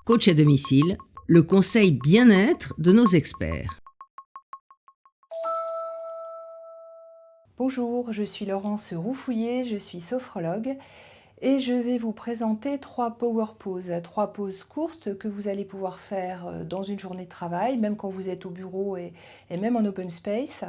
Coach à domicile, le conseil bien-être de nos experts. Bonjour, je suis Laurence Roufouillet, je suis sophrologue et je vais vous présenter 3 power poses, 3 poses courtes que vous allez pouvoir faire dans une journée de travail, même quand vous êtes au bureau et même en open space.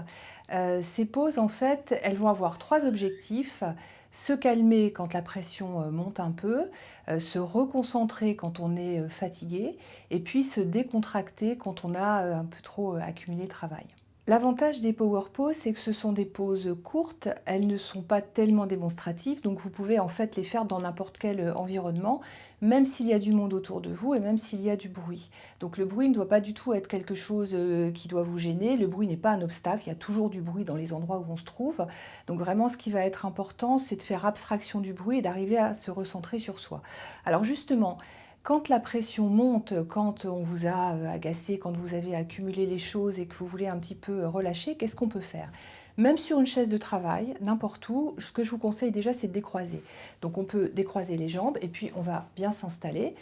Ces poses, en fait, elles vont avoir 3 objectifs. Se calmer quand la pression monte un peu, se reconcentrer quand on est fatigué et puis se décontracter quand on a un peu trop accumulé de travail. L'avantage des power poses, c'est que ce sont des poses courtes, elles ne sont pas tellement démonstratives, donc vous pouvez en fait les faire dans n'importe quel environnement, même s'il y a du monde autour de vous et même s'il y a du bruit. Donc le bruit ne doit pas du tout être quelque chose qui doit vous gêner, le bruit n'est pas un obstacle, il y a toujours du bruit dans les endroits où on se trouve. Donc vraiment ce qui va être important, c'est de faire abstraction du bruit et d'arriver à se recentrer sur soi. Alors justement, quand la pression monte, quand on vous a agacé, quand vous avez accumulé les choses et que vous voulez un petit peu relâcher, qu'est-ce qu'on peut faire? Même sur une chaise de travail, n'importe où, ce que je vous conseille déjà, c'est de décroiser. Donc on peut décroiser les jambes et puis on va bien s'installer.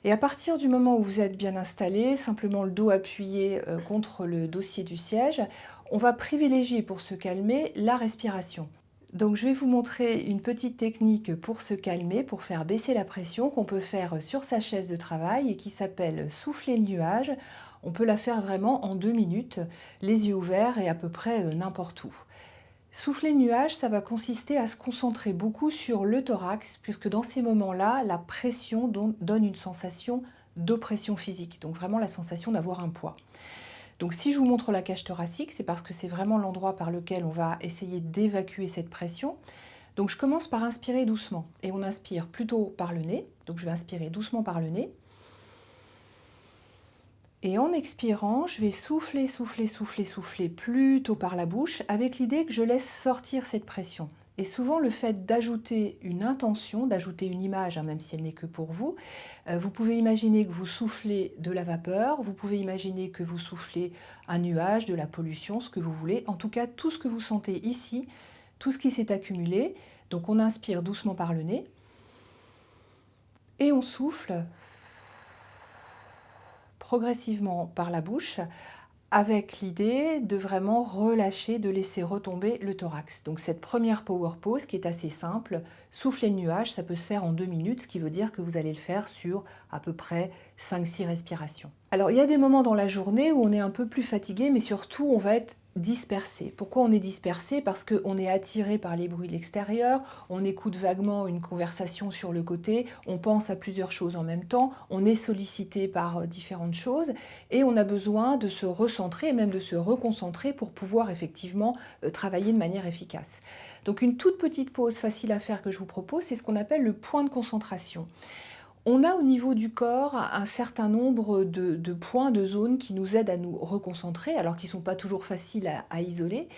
Et à partir du moment où vous êtes bien installé, simplement le dos appuyé contre le dossier du siège, on va privilégier pour se calmer la respiration. Donc je vais vous montrer une petite technique pour se calmer, pour faire baisser la pression qu'on peut faire sur sa chaise de travail et qui s'appelle souffler le nuage. On peut la faire vraiment en 2 minutes, les yeux ouverts et à peu près n'importe où. Souffler le nuage, ça va consister à se concentrer beaucoup sur le thorax, puisque dans ces moments-là, la pression donne une sensation d'oppression physique, donc vraiment la sensation d'avoir un poids. Donc si je vous montre la cage thoracique, c'est parce que c'est vraiment l'endroit par lequel on va essayer d'évacuer cette pression. Donc je commence par inspirer doucement et on inspire plutôt par le nez. Donc je vais inspirer doucement par le nez. Et en expirant, je vais souffler, souffler, souffler, souffler plutôt par la bouche avec l'idée que je laisse sortir cette pression. Et souvent, le fait d'ajouter une intention, d'ajouter une image, même si elle n'est que pour vous, vous pouvez imaginer que vous soufflez de la vapeur, vous pouvez imaginer que vous soufflez un nuage, de la pollution, ce que vous voulez. En tout cas, tout ce que vous sentez ici, tout ce qui s'est accumulé. Donc on inspire doucement par le nez et on souffle progressivement par la bouche avec l'idée de vraiment relâcher, de laisser retomber le thorax. Donc cette première power pose qui est assez simple, souffler le nuage, ça peut se faire en 2 minutes, ce qui veut dire que vous allez le faire sur à peu près 5-6 respirations. Alors il y a des moments dans la journée où on est un peu plus fatigué, mais surtout on va être dispersé. Pourquoi on est dispersé? Parce qu'on est attiré par les bruits de l'extérieur, on écoute vaguement une conversation sur le côté, on pense à plusieurs choses en même temps, on est sollicité par différentes choses et on a besoin de se recentrer et même de se reconcentrer pour pouvoir effectivement travailler de manière efficace. Donc une toute petite pause facile à faire que je vous propose, c'est ce qu'on appelle le point de concentration. On a au niveau du corps un certain nombre de points, de zones qui nous aident à nous reconcentrer, alors qu'ils ne sont pas toujours faciles à isoler.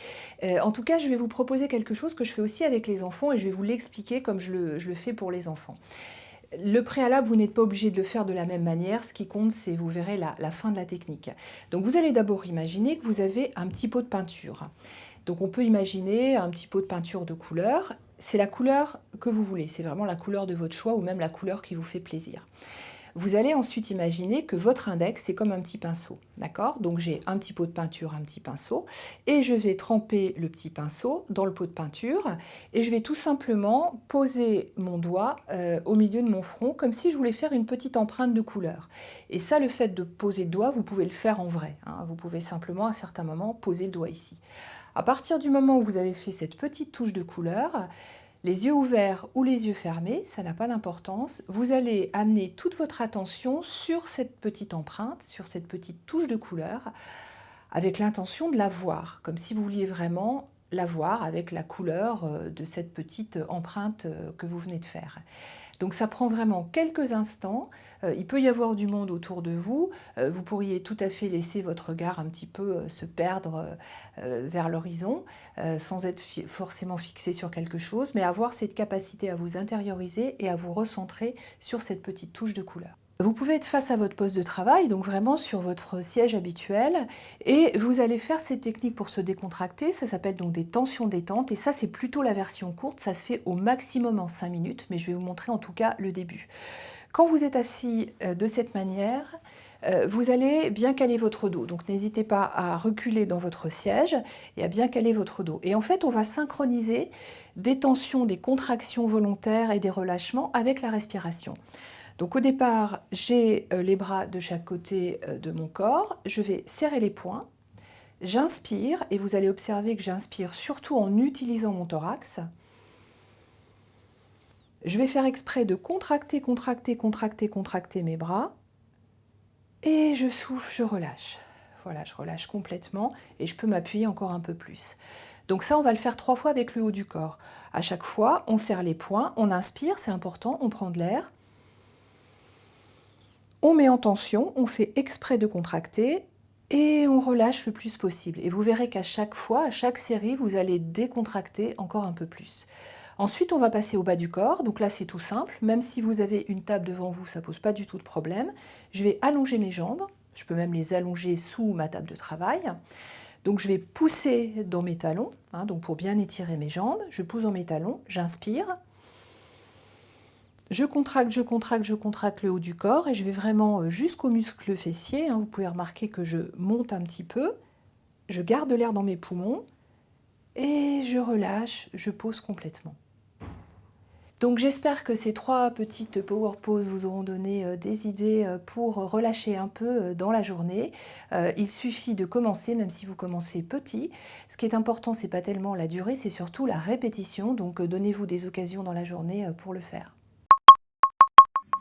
En tout cas, je vais vous proposer quelque chose que je fais aussi avec les enfants et je vais vous l'expliquer comme je le fais pour les enfants. Le préalable, vous n'êtes pas obligé de le faire de la même manière. Ce qui compte, c'est, vous verrez, la fin de la technique. Donc vous allez d'abord imaginer que vous avez un petit pot de peinture. Donc on peut imaginer un petit pot de peinture de couleur. C'est la couleur que vous voulez. C'est vraiment la couleur de votre choix ou même la couleur qui vous fait plaisir. Vous allez ensuite imaginer que votre index, c'est comme un petit pinceau, d'accord? Donc j'ai un petit pot de peinture, un petit pinceau, et je vais tremper le petit pinceau dans le pot de peinture, et je vais tout simplement poser mon doigt au milieu de mon front, comme si je voulais faire une petite empreinte de couleur. Et ça, le fait de poser le doigt, vous pouvez le faire en vrai, hein. Vous pouvez simplement, à certains moments, poser le doigt ici. À partir du moment où vous avez fait cette petite touche de couleur, les yeux ouverts ou les yeux fermés, ça n'a pas d'importance, vous allez amener toute votre attention sur cette petite empreinte, sur cette petite touche de couleur, avec l'intention de la voir, comme si vous vouliez vraiment la voir avec la couleur de cette petite empreinte que vous venez de faire. Donc ça prend vraiment quelques instants, il peut y avoir du monde autour de vous, vous pourriez tout à fait laisser votre regard un petit peu se perdre vers l'horizon, sans être forcément fixé sur quelque chose, mais avoir cette capacité à vous intérioriser et à vous recentrer sur cette petite touche de couleur. Vous pouvez être face à votre poste de travail, donc vraiment sur votre siège habituel, et vous allez faire cette technique pour se décontracter, ça s'appelle donc des tensions détente, et ça c'est plutôt la version courte, ça se fait au maximum en 5 minutes, mais je vais vous montrer en tout cas le début. Quand vous êtes assis de cette manière, vous allez bien caler votre dos. Donc n'hésitez pas à reculer dans votre siège et à bien caler votre dos. Et en fait, on va synchroniser des tensions, des contractions volontaires et des relâchements avec la respiration. Donc au départ, j'ai les bras de chaque côté de mon corps. Je vais serrer les poings. J'inspire et vous allez observer que j'inspire surtout en utilisant mon thorax. Je vais faire exprès de contracter, contracter, contracter, contracter mes bras. Et je souffle, je relâche. Voilà, je relâche complètement et je peux m'appuyer encore un peu plus. Donc ça, on va le faire 3 fois avec le haut du corps. À chaque fois, on serre les poings, on inspire, c'est important, on prend de l'air. On met en tension, on fait exprès de contracter et on relâche le plus possible. Et vous verrez qu'à chaque fois, à chaque série, vous allez décontracter encore un peu plus. Ensuite, on va passer au bas du corps. Donc là, c'est tout simple. Même si vous avez une table devant vous, ça ne pose pas du tout de problème. Je vais allonger mes jambes. Je peux même les allonger sous ma table de travail. Donc je vais pousser dans mes talons, donc pour bien étirer mes jambes. Je pousse dans mes talons, j'inspire. Je contracte, je contracte, je contracte le haut du corps et je vais vraiment jusqu'au muscle fessier. Vous pouvez remarquer que je monte un petit peu. Je garde l'air dans mes poumons et je relâche, je pose complètement. Donc j'espère que ces 3 petites power poses vous auront donné des idées pour relâcher un peu dans la journée. Il suffit de commencer, même si vous commencez petit. Ce qui est important, c'est pas tellement la durée, c'est surtout la répétition. Donc donnez-vous des occasions dans la journée pour le faire.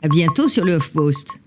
À bientôt sur le HuffPost.